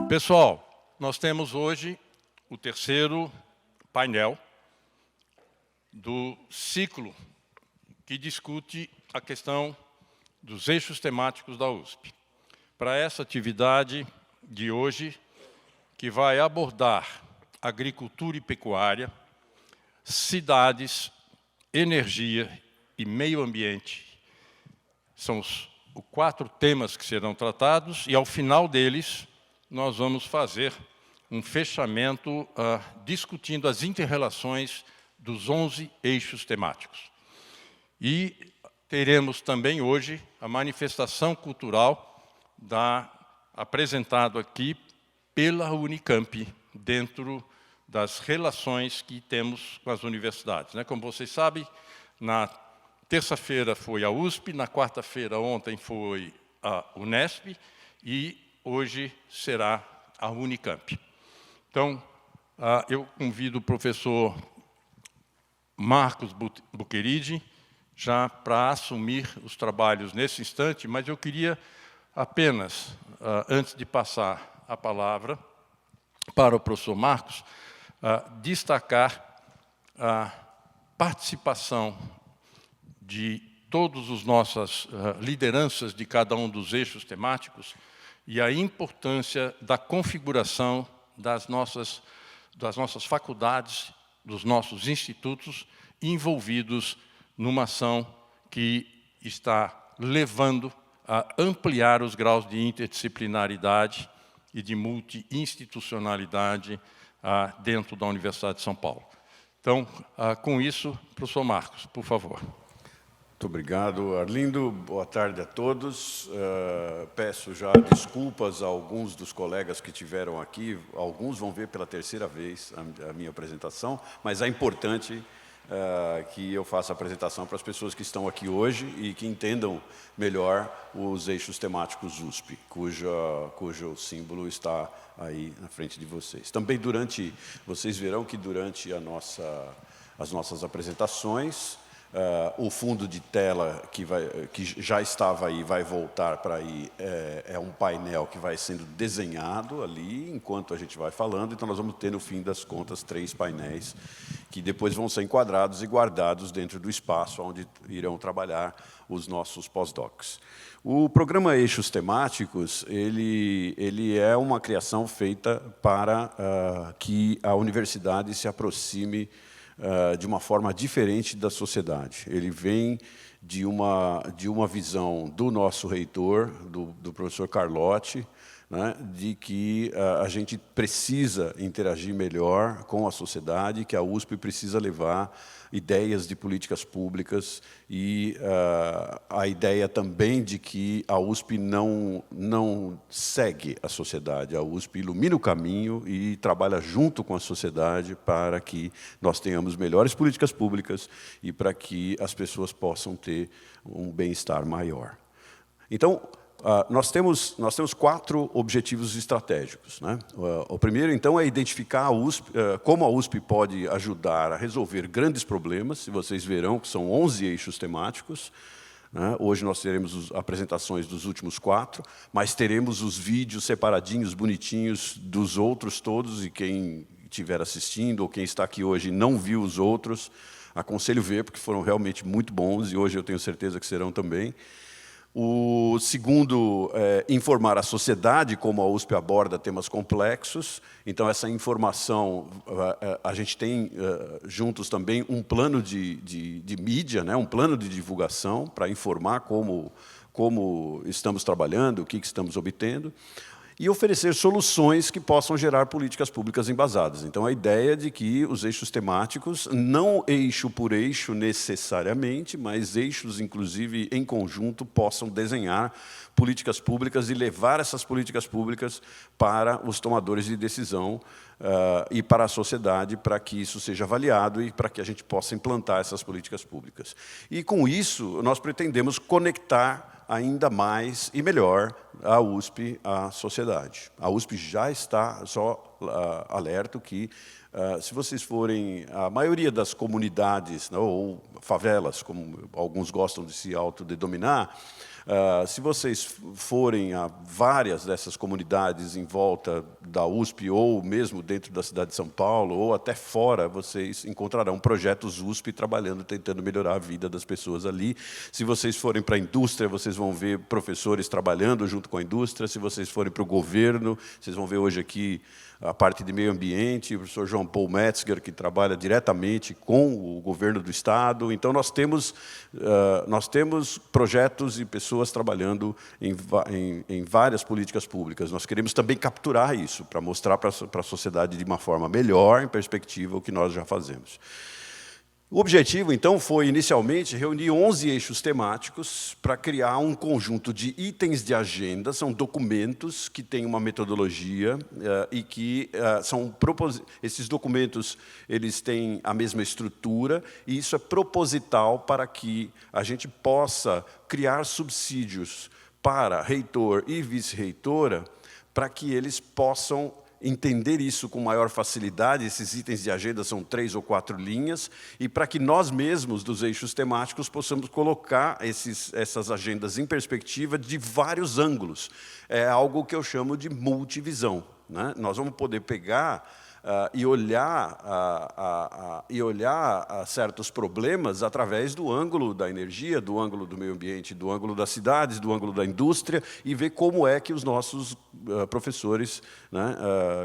Pessoal, nós temos hoje o terceiro painel do ciclo que discute a questão dos eixos temáticos da USP. Para essa atividade de hoje, que vai abordar agricultura e pecuária, cidades, energia e meio ambiente, são os 4 temas que serão tratados, e ao final deles, nós vamos fazer um fechamento discutindo as inter-relações dos 11 eixos temáticos. E teremos também hoje a manifestação cultural apresentado aqui pela Unicamp, dentro das relações que temos com as universidades. Como vocês sabem, na terça-feira foi a USP, na quarta-feira ontem foi a Unesp e hoje será a Unicamp. Então, eu convido o professor Marcos Buqueridi já para assumir os trabalhos nesse instante, mas eu queria apenas, antes de passar a palavra para o professor Marcos, destacar a participação de todas as nossas lideranças de cada um dos eixos temáticos e a importância da configuração das nossas faculdades, dos nossos institutos envolvidos numa ação que está levando a ampliar os graus de interdisciplinaridade e de multi-institucionalidade dentro da Universidade de São Paulo. Então, com isso, professor Marcos, por favor. Muito obrigado, Arlindo. Boa tarde a todos. Peço já desculpas a alguns dos colegas que estiveram aqui. Alguns vão ver pela terceira vez a minha apresentação, mas é importante que eu faça a apresentação para as pessoas que estão aqui hoje e que entendam melhor os eixos temáticos USP, cujo símbolo está aí na frente de vocês. Também vocês verão que durante as nossas apresentações, o fundo de tela que já estava aí, vai voltar para aí, é um painel que vai sendo desenhado ali, enquanto a gente vai falando. Então, nós vamos ter, no fim das contas, 3 painéis, que depois vão ser enquadrados e guardados dentro do espaço onde irão trabalhar os nossos pós-docs. O programa Eixos Temáticos, ele é uma criação feita para que a universidade se aproxime de uma forma diferente da sociedade. Ele vem de uma visão do nosso reitor, do professor Carlotti, de que a gente precisa interagir melhor com a sociedade, que a USP precisa levar ideias de políticas públicas e a ideia também de que a USP não segue a sociedade, a USP ilumina o caminho e trabalha junto com a sociedade para que nós tenhamos melhores políticas públicas e para que as pessoas possam ter um bem-estar maior. Então, nós temos 4 objetivos estratégicos. O primeiro, então, é identificar a USP, como a USP pode ajudar a resolver grandes problemas. E vocês verão que são 11 eixos temáticos. Hoje nós teremos apresentações dos últimos 4, mas teremos os vídeos separadinhos, bonitinhos, dos outros todos, e quem estiver assistindo ou quem está aqui hoje e não viu os outros, aconselho ver, porque foram realmente muito bons, e hoje eu tenho certeza que serão também. O segundo é informar a sociedade como a USP aborda temas complexos. Então, essa informação, a gente tem juntos também um plano de mídia, um plano de divulgação para informar como estamos trabalhando, o que estamos obtendo, e oferecer soluções que possam gerar políticas públicas embasadas. Então, a ideia é de que os eixos temáticos, não eixo por eixo necessariamente, mas eixos, inclusive, em conjunto, possam desenhar políticas públicas e levar essas políticas públicas para os tomadores de decisão e para a sociedade, para que isso seja avaliado e para que a gente possa implantar essas políticas públicas. E, com isso, nós pretendemos conectar ainda mais e melhor a USP à sociedade. A USP já está, só alerto que, se vocês forem, a maioria das comunidades, né, ou favelas, como alguns gostam de se autodenominar, se vocês forem a várias dessas comunidades em volta da USP, ou mesmo dentro da cidade de São Paulo, ou até fora, vocês encontrarão projetos USP trabalhando, tentando melhorar a vida das pessoas ali. Se vocês forem para a indústria, vocês vão ver professores trabalhando junto com a indústria. Se vocês forem para o governo, vocês vão ver hoje aqui a parte de meio ambiente, o professor João Paul Metzger, que trabalha diretamente com o governo do Estado. Então, nós temos projetos e pessoas trabalhando em várias políticas públicas. Nós queremos também capturar isso, para mostrar para a sociedade de uma forma melhor, em perspectiva, o que nós já fazemos. O objetivo, então, foi, inicialmente, reunir 11 eixos temáticos para criar um conjunto de itens de agenda. São documentos que têm uma metodologia e que esses documentos eles têm a mesma estrutura, e isso é proposital para que a gente possa criar subsídios para reitor e vice-reitora, para que eles possam entender isso com maior facilidade. Esses itens de agenda são 3 ou 4 linhas, e para que nós mesmos, dos eixos temáticos, possamos colocar essas agendas em perspectiva de vários ângulos. É algo que eu chamo de multivisão, né? Nós vamos poder pegar e olhar certos problemas através do ângulo da energia, do ângulo do meio ambiente, do ângulo das cidades, do ângulo da indústria, e ver como é que os nossos professores, né,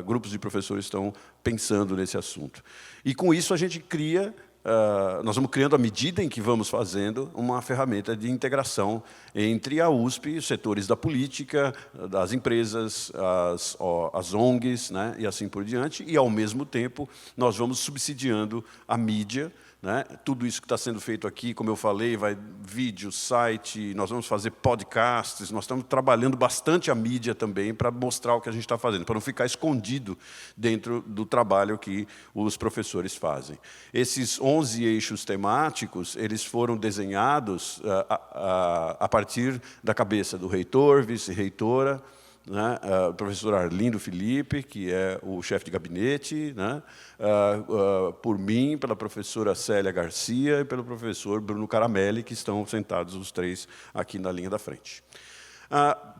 grupos de professores estão pensando nesse assunto. E com isso a gente cria, nós vamos criando, à medida em que vamos fazendo, uma ferramenta de integração entre a USP, os setores da política, das empresas, as ONGs, né, e assim por diante, e, ao mesmo tempo, nós vamos subsidiando a mídia, né? Tudo isso que está sendo feito aqui, como eu falei, vai vídeo, site, nós vamos fazer podcasts, nós estamos trabalhando bastante a mídia também para mostrar o que a gente está fazendo, para não ficar escondido dentro do trabalho que os professores fazem. Esses 11 eixos temáticos, eles foram desenhados a partir da cabeça do reitor, vice-reitora, né, o professor Arlindo Felipe, que é o chefe de gabinete, né, por mim, pela professora Célia Garcia e pelo professor Bruno Caramelli, que estão sentados os três aqui na linha da frente.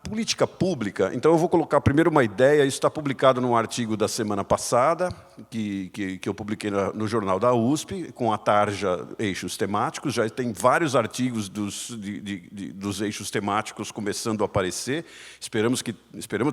Política pública, então eu vou colocar primeiro uma ideia. Isso está publicado num artigo da semana passada, que eu publiquei no Jornal da USP, com a tarja Eixos Temáticos. Já tem vários artigos dos eixos temáticos começando a aparecer. Esperamos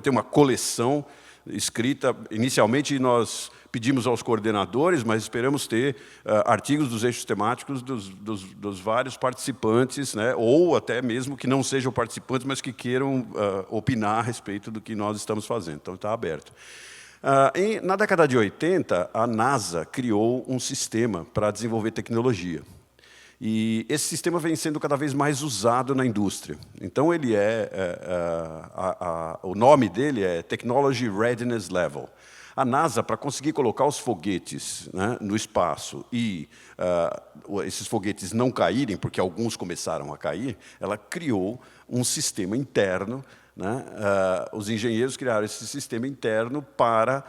ter uma coleção escrita. Inicialmente, nós pedimos aos coordenadores, mas esperamos ter artigos dos eixos temáticos dos vários participantes, né, ou até mesmo que não sejam participantes, mas que queiram opinar a respeito do que nós estamos fazendo. Então, está aberto. Na década de 80, a NASA criou um sistema para desenvolver tecnologia. E esse sistema vem sendo cada vez mais usado na indústria. Então, ele o nome dele é Technology Readiness Level. A NASA, para conseguir colocar os foguetes, né, no espaço e esses foguetes não caírem, porque alguns começaram a cair, ela criou um sistema interno, né? Os engenheiros criaram esse sistema interno para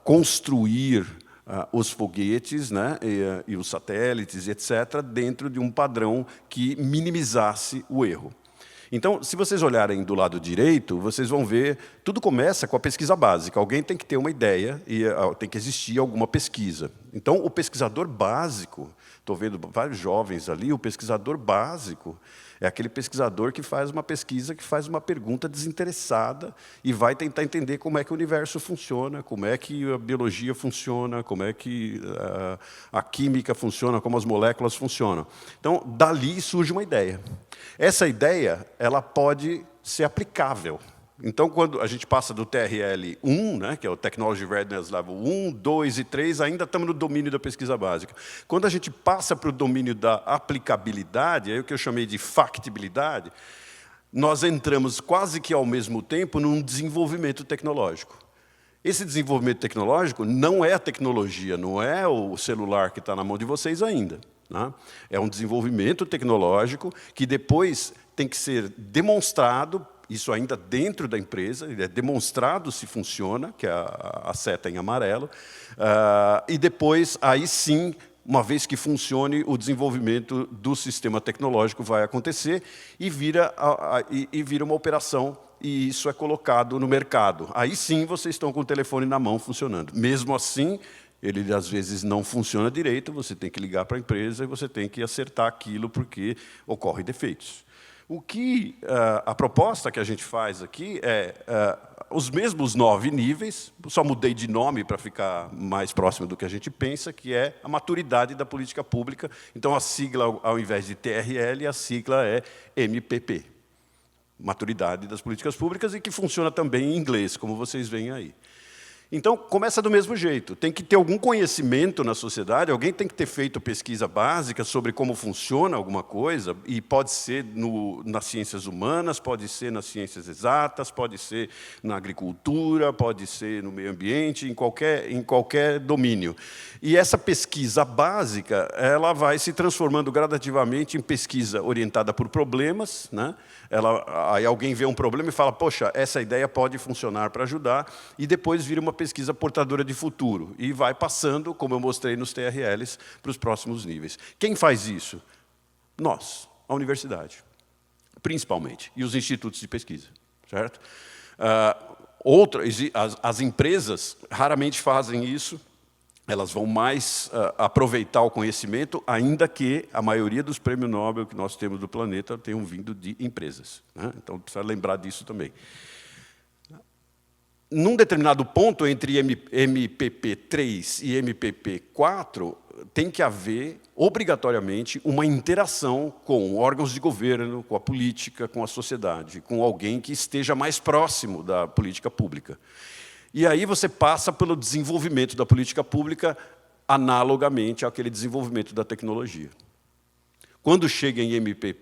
construir os foguetes, né, e os satélites, etc., dentro de um padrão que minimizasse o erro. Então, se vocês olharem do lado direito, vocês vão ver, tudo começa com a pesquisa básica. Alguém tem que ter uma ideia e tem que existir alguma pesquisa. Então, o pesquisador básico, estou vendo vários jovens ali, o pesquisador básico é aquele pesquisador que faz uma pesquisa, que faz uma pergunta desinteressada e vai tentar entender como é que o universo funciona, como é que a biologia funciona, como é que a química funciona, como as moléculas funcionam. Então, dali surge uma ideia. Essa ideia, ela pode ser aplicável. Então, quando a gente passa do TRL 1, né, que é o Technology Readiness Level 1, 2 e 3, ainda estamos no domínio da pesquisa básica. Quando a gente passa para o domínio da aplicabilidade, aí o que eu chamei de factibilidade, nós entramos quase que ao mesmo tempo num desenvolvimento tecnológico. Esse desenvolvimento tecnológico não é a tecnologia, não é o celular que está na mão de vocês ainda, né? É um desenvolvimento tecnológico que depois tem que ser demonstrado isso ainda dentro da empresa, ele é demonstrado se funciona, que é a seta em amarelo, e depois, aí sim, uma vez que funcione, o desenvolvimento do sistema tecnológico vai acontecer e vira uma operação, e isso é colocado no mercado. Aí sim vocês estão com o telefone na mão funcionando. Mesmo assim, ele às vezes não funciona direito, você tem que ligar para a empresa e você tem que acertar aquilo porque ocorrem defeitos. A proposta que a gente faz aqui é os mesmos 9 níveis, só mudei de nome para ficar mais próximo do que a gente pensa, que é a maturidade da política pública. Então, a sigla, ao invés de TRL, a sigla é MPP. Maturidade das políticas públicas, e que funciona também em inglês, como vocês veem aí. Então, começa do mesmo jeito. Tem que ter algum conhecimento na sociedade, alguém tem que ter feito pesquisa básica sobre como funciona alguma coisa, e pode ser nas ciências humanas, pode ser nas ciências exatas, pode ser na agricultura, pode ser no meio ambiente, em qualquer domínio. E essa pesquisa básica, ela vai se transformando gradativamente em pesquisa orientada por problemas, né? Aí alguém vê um problema e fala, poxa, essa ideia pode funcionar para ajudar, e depois vira uma pesquisa portadora de futuro, e vai passando, como eu mostrei nos TRLs, para os próximos níveis. Quem faz isso? Nós, a universidade, principalmente, e os institutos de pesquisa, certo? As empresas raramente fazem isso, elas vão mais aproveitar o conhecimento, ainda que a maioria dos prêmios Nobel que nós temos do planeta tenham vindo de empresas, né? Então, precisa lembrar disso também. Num determinado ponto, entre MPP3 e MPP4, tem que haver, obrigatoriamente, uma interação com órgãos de governo, com a política, com a sociedade, com alguém que esteja mais próximo da política pública. E aí você passa pelo desenvolvimento da política pública analogamente àquele desenvolvimento da tecnologia. Quando chega em MPP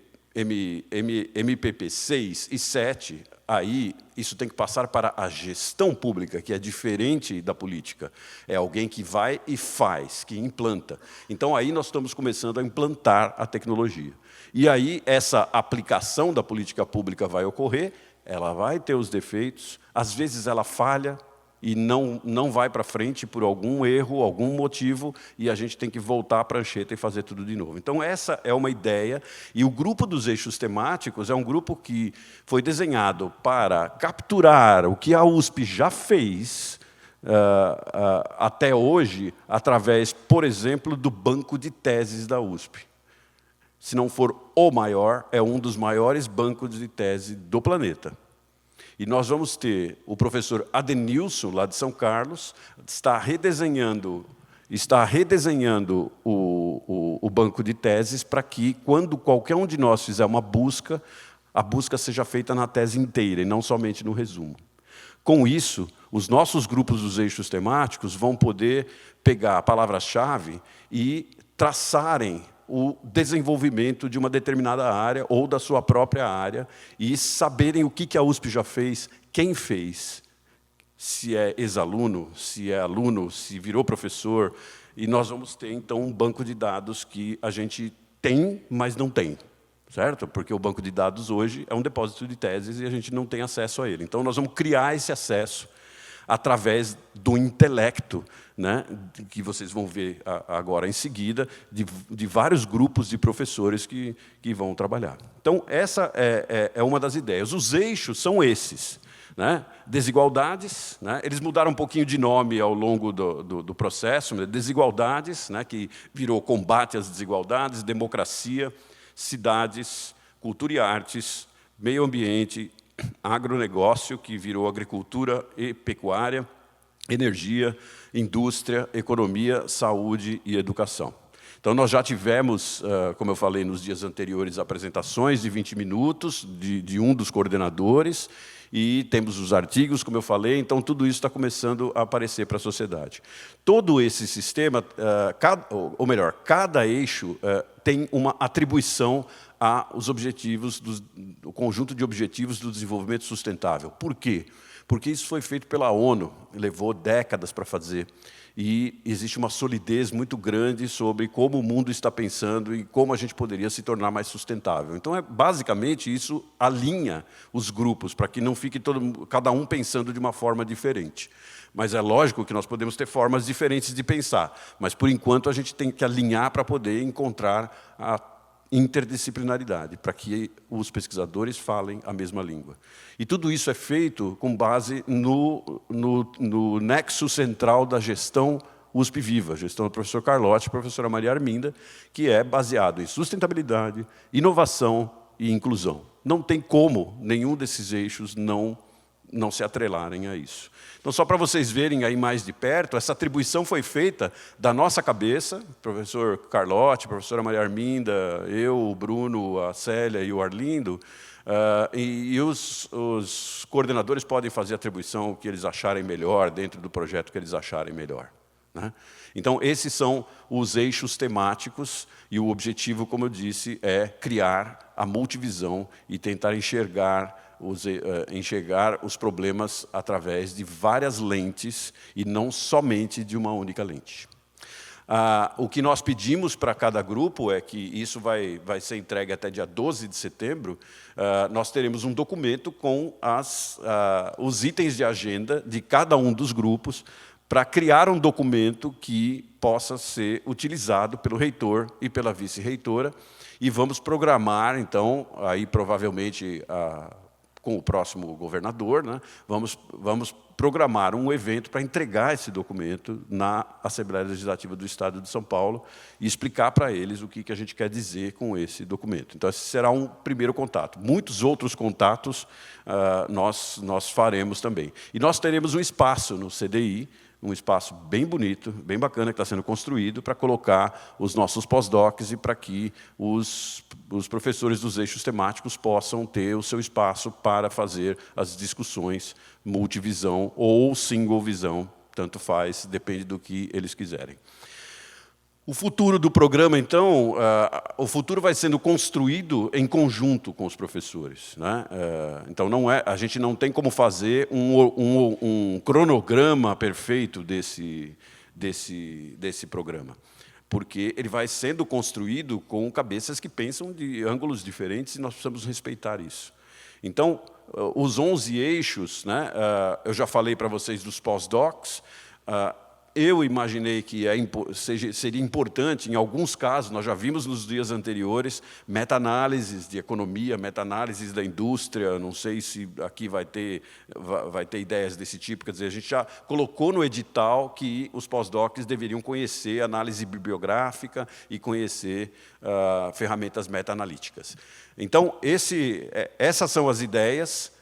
6 e 7, aí isso tem que passar para a gestão pública, que é diferente da política. É alguém que vai e faz, que implanta. Então, aí nós estamos começando a implantar a tecnologia. E aí essa aplicação da política pública vai ocorrer, ela vai ter os defeitos, às vezes ela falha, e não vai para frente por algum erro, algum motivo, e a gente tem que voltar à prancheta e fazer tudo de novo. Então, essa é uma ideia, e o grupo dos eixos temáticos é um grupo que foi desenhado para capturar o que a USP já fez até hoje, através, por exemplo, do banco de teses da USP. Se não for o maior, é um dos maiores bancos de tese do planeta. E nós vamos ter o professor Adenilson, lá de São Carlos, está redesenhando o banco de teses para que, quando qualquer um de nós fizer uma busca, a busca seja feita na tese inteira e não somente no resumo. Com isso, os nossos grupos dos eixos temáticos vão poder pegar a palavra-chave e traçarem o desenvolvimento de uma determinada área ou da sua própria área e saberem o que a USP já fez, quem fez, se é ex-aluno, se é aluno, se virou professor. E nós vamos ter, então, um banco de dados que a gente tem, mas não tem, certo? Porque o banco de dados hoje é um depósito de teses e a gente não tem acesso a ele. Então, nós vamos criar esse acesso através do intelecto, né, que vocês vão ver agora em seguida, de vários grupos de professores que vão trabalhar. Então, essa é uma das ideias. Os eixos são esses, né? Desigualdades, né? Eles mudaram um pouquinho de nome ao longo do processo, né? Desigualdades, né, que virou combate às desigualdades, democracia, cidades, cultura e artes, meio ambiente, agronegócio, que virou agricultura e pecuária, energia, indústria, economia, saúde e educação. Então, nós já tivemos, como eu falei nos dias anteriores, apresentações de 20 minutos de um dos coordenadores, e temos os artigos, como eu falei, então tudo isso está começando a aparecer para a sociedade. Todo esse sistema, cada eixo tem uma atribuição aos objetivos, o conjunto de objetivos do desenvolvimento sustentável. Por quê? Porque isso foi feito pela ONU, levou décadas para fazer. e existe uma solidez muito grande sobre como o mundo está pensando e como a gente poderia se tornar mais sustentável. Então, basicamente, isso alinha os grupos, para que não fique cada um pensando de uma forma diferente. Mas é lógico que nós podemos ter formas diferentes de pensar, mas, por enquanto, a gente tem que alinhar para poder encontrar a interdisciplinaridade, para que os pesquisadores falem a mesma língua. E tudo isso é feito com base no nexo central da gestão USP Viva, gestão do professor Carlotti e professora Maria Arminda, que é baseado em sustentabilidade, inovação e inclusão. Não tem como nenhum desses eixos não se atrelarem a isso. Então, só para vocês verem aí mais de perto, essa atribuição foi feita da nossa cabeça, professor Carlotti, professora Maria Arminda, eu, o Bruno, a Célia e o Arlindo, e os coordenadores podem fazer a atribuição que eles acharem melhor, dentro do projeto que eles acharem melhor, né? Então, esses são os eixos temáticos, e o objetivo, como eu disse, é criar a multivisão e tentar enxergar os problemas através de várias lentes e não somente de uma única lente. O que nós pedimos para cada grupo é que isso vai ser entregue até dia 12 de setembro, nós teremos um documento com os itens de agenda de cada um dos grupos para criar um documento que possa ser utilizado pelo reitor e pela vice-reitora, e vamos programar, então, aí provavelmente com o próximo governador, né, vamos programar um evento para entregar esse documento na Assembleia Legislativa do Estado de São Paulo e explicar para eles o que a gente quer dizer com esse documento. Então, esse será um primeiro contato. Muitos outros contatos nós faremos também. E nós teremos um espaço no CDI, um espaço bem bonito, bem bacana, que está sendo construído para colocar os nossos pós-docs e para que os professores dos eixos temáticos possam ter o seu espaço para fazer as discussões multivisão ou single visão, tanto faz, depende do que eles quiserem. O futuro do programa, então, o futuro vai sendo construído em conjunto com os professores, né? Então, a gente não tem como fazer um cronograma perfeito desse programa, porque ele vai sendo construído com cabeças que pensam de ângulos diferentes e nós precisamos respeitar isso. Então, os 11 eixos, né? Eu já falei para vocês dos pós-docs. Eu imaginei que seria importante, em alguns casos, nós já vimos nos dias anteriores, meta-análises de economia, meta-análises da indústria, não sei se aqui vai ter ideias desse tipo, quer dizer, a gente já colocou no edital que os pós-docs deveriam conhecer análise bibliográfica e conhecer ferramentas meta-analíticas. Então, essas são as ideias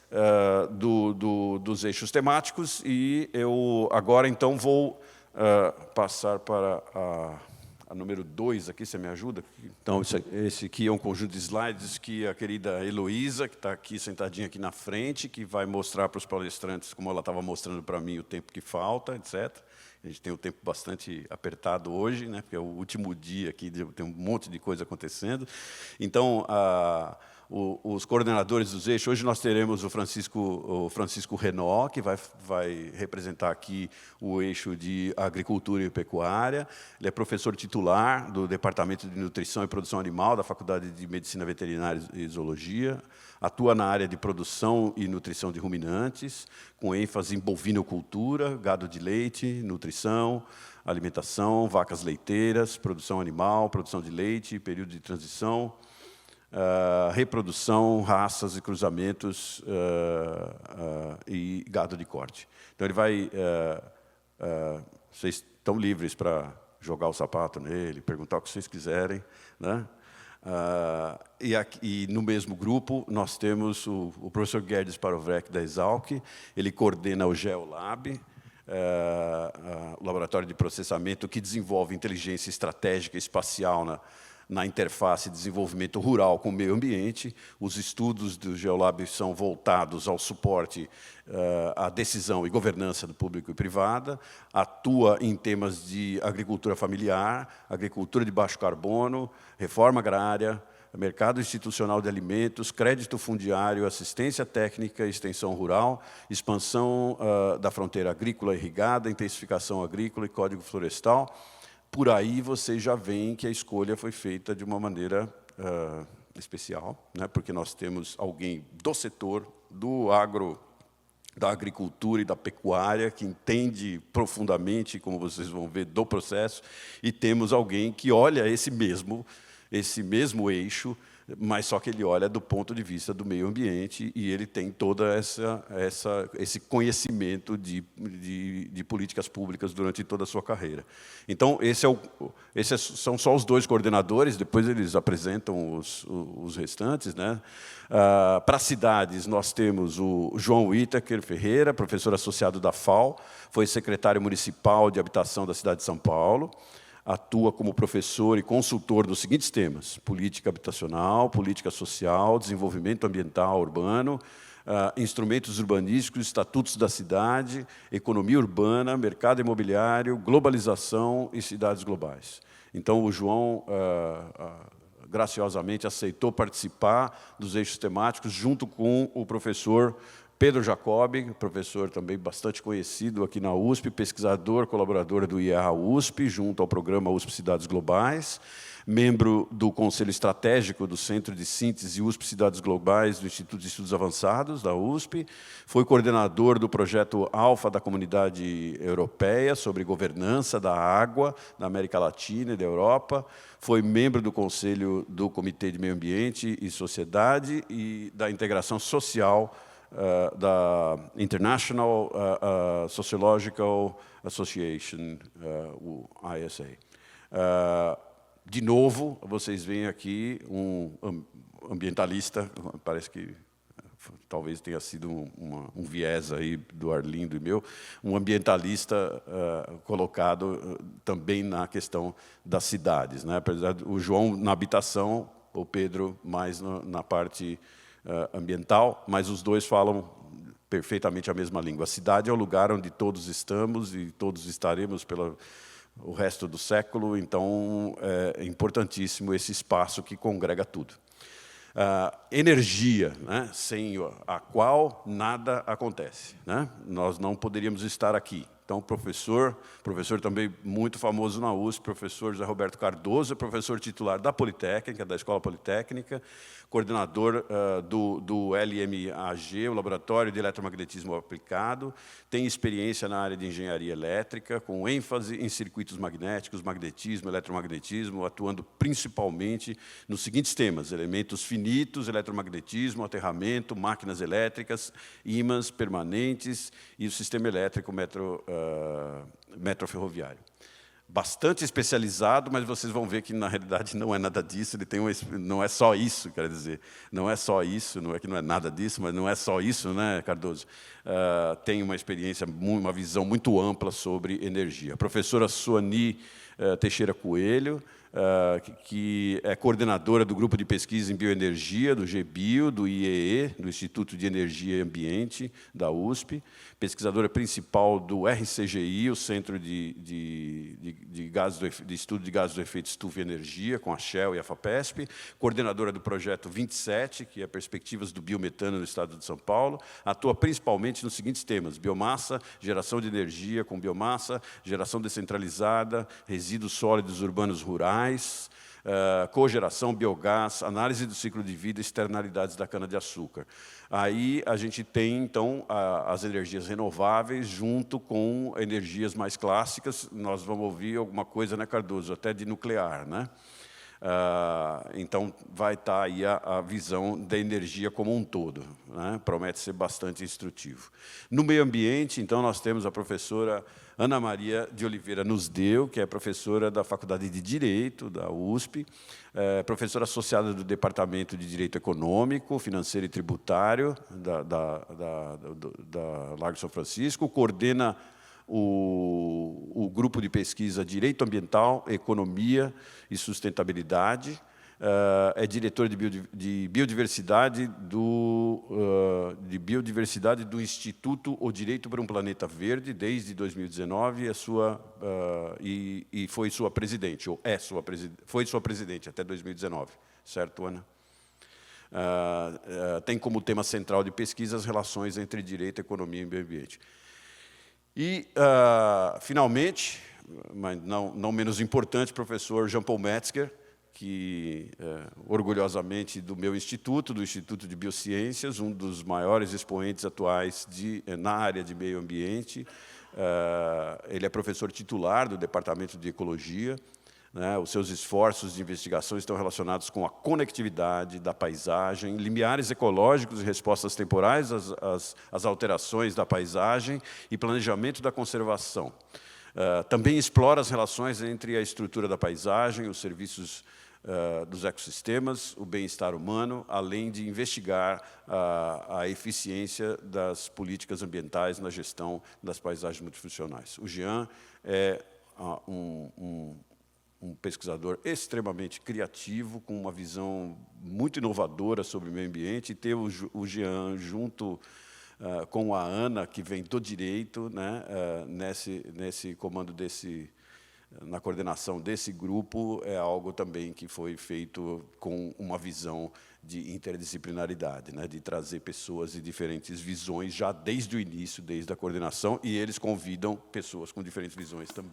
dos eixos temáticos, e eu agora, então, vou passar para a número 2 aqui, você me ajuda? Então, esse aqui é um conjunto de slides que a querida Heloísa, que está aqui sentadinha aqui na frente, que vai mostrar para os palestrantes, como ela estava mostrando para mim, o tempo que falta, etc. A gente tem um tempo bastante apertado hoje, né, porque é o último dia aqui, tem um monte de coisa acontecendo. Então, os coordenadores dos eixos, hoje nós teremos o Francisco Renó, que vai representar aqui o eixo de agricultura e pecuária. Ele é professor titular do Departamento de Nutrição e Produção Animal da Faculdade de Medicina Veterinária e Zoologia. Atua na área de produção e nutrição de ruminantes, com ênfase em bovinocultura, gado de leite, nutrição, alimentação, vacas leiteiras, produção animal, produção de leite, período de transição, reprodução, raças e cruzamentos e gado de corte. Então, ele vai... vocês estão livres para jogar o sapato nele, perguntar o que vocês quiserem, né? E no mesmo grupo, nós temos o professor Guedes Parovec, da Exalc. Ele coordena o GeoLab, o laboratório de processamento que desenvolve inteligência estratégica espacial na interface de desenvolvimento rural com o meio ambiente. Os estudos do GeoLab são voltados ao suporte à decisão e governança do público e privada, atua em temas de agricultura familiar, agricultura de baixo carbono, reforma agrária, mercado institucional de alimentos, crédito fundiário, assistência técnica e extensão rural, expansão da fronteira agrícola irrigada, intensificação agrícola e código florestal. Por aí vocês já veem que a escolha foi feita de uma maneira especial, né? Porque nós temos alguém do setor, da agricultura e da pecuária, que entende profundamente, como vocês vão ver, do processo, e temos alguém que olha esse mesmo eixo, mas só que ele olha do ponto de vista do meio ambiente e ele tem todo esse conhecimento de políticas públicas durante toda a sua carreira. Então, esses são só os 2 coordenadores, depois eles apresentam os restantes, né? Para cidades, nós temos o João Whittaker Ferreira, professor associado da FAO, foi secretário municipal de habitação da cidade de São Paulo, atua como professor e consultor dos seguintes temas: política habitacional, política social, desenvolvimento ambiental urbano, instrumentos urbanísticos, estatutos da cidade, economia urbana, mercado imobiliário, globalização e cidades globais. Então, o João graciosamente aceitou participar dos eixos temáticos junto com o professor Pedro Jacobi, professor também bastante conhecido aqui na USP, pesquisador, colaborador do IEA USP, junto ao programa USP Cidades Globais, membro do Conselho Estratégico do Centro de Síntese USP Cidades Globais do Instituto de Estudos Avançados, da USP, foi coordenador do projeto Alfa da Comunidade Europeia sobre governança da água na América Latina e da Europa, foi membro do Conselho do Comitê de Meio Ambiente e Sociedade e da Integração Social da International Sociological Association, o ISA. De novo, vocês veem aqui um ambientalista, parece que talvez tenha sido um viés aí do Arlindo e meu, um ambientalista colocado também na questão das cidades, né? Apesar do João na habitação, o Pedro mais na parte ambiental, mas os 2 falam perfeitamente a mesma língua. A cidade é o lugar onde todos estamos e todos estaremos pelo resto do século, então é importantíssimo esse espaço que congrega tudo. Energia, né, sem a qual nada acontece, né? Nós não poderíamos estar aqui. Então, professor também muito famoso na USP, professor José Roberto Cardoso, professor titular da Politécnica, da Escola Politécnica, coordenador do LMAG, o Laboratório de Eletromagnetismo Aplicado, tem experiência na área de engenharia elétrica, com ênfase em circuitos magnéticos, magnetismo, eletromagnetismo, atuando principalmente nos seguintes temas: elementos finitos, eletromagnetismo, aterramento, máquinas elétricas, ímãs permanentes e o sistema elétrico metroferroviário. Bastante especializado, mas vocês vão ver que, na realidade, não é nada disso. Ele tem não é só isso, quer dizer, não é só isso, não é que não é nada disso, mas não é só isso, né, Cardoso? Tem uma experiência, uma visão muito ampla sobre energia. A professora Suani Teixeira Coelho, que é coordenadora do Grupo de Pesquisa em Bioenergia, do GBio, do IEE, do Instituto de Energia e Ambiente, da USP, pesquisadora principal do RCGI, o Centro de Estudo de Gases do Efeito Estufa e Energia, com a Shell e a FAPESP, coordenadora do projeto 27, que é Perspectivas do Biometano no Estado de São Paulo, atua principalmente nos seguintes temas: biomassa, geração de energia com biomassa, geração descentralizada, resíduos sólidos urbanos rurais, cogeração, biogás, análise do ciclo de vida, externalidades da cana-de-açúcar. Aí a gente tem, então, as energias renováveis junto com energias mais clássicas. Nós vamos ouvir alguma coisa, né, Cardoso, até de nuclear, né? Então, vai estar aí a visão da energia como um todo, né? Promete ser bastante instrutivo. No meio ambiente, então, nós temos a professora Ana Maria de Oliveira Nusdeu, que é professora da Faculdade de Direito, da USP, professora associada do Departamento de Direito Econômico, Financeiro e Tributário da Largo São Francisco, coordena o grupo de pesquisa Direito Ambiental, Economia e Sustentabilidade, é diretor de biodiversidade do Instituto O Direito para um Planeta Verde desde 2019 e foi sua presidente, foi sua presidente até 2019. certo, Ana? Tem como tema central de pesquisa as relações entre direito, economia e meio ambiente. E, finalmente, mas não menos importante, professor Jean Paul Metzger, que, orgulhosamente, do meu instituto, do Instituto de Biociências, um dos maiores expoentes atuais na área de meio ambiente. Ele é professor titular do Departamento de Ecologia. Né, os seus esforços de investigação estão relacionados com a conectividade da paisagem, limiares ecológicos e respostas temporais às alterações da paisagem e planejamento da conservação. Também explora as relações entre a estrutura da paisagem, os serviços dos ecossistemas, o bem-estar humano, além de investigar a eficiência das políticas ambientais na gestão das paisagens multifuncionais. O Jean é um pesquisador extremamente criativo, com uma visão muito inovadora sobre o meio ambiente, e ter o Jean junto com a Ana, que vem do direito, né, nesse comando na coordenação desse grupo, é algo também que foi feito com uma visão de interdisciplinaridade, né, de trazer pessoas de diferentes visões, já desde o início, desde a coordenação, e eles convidam pessoas com diferentes visões também.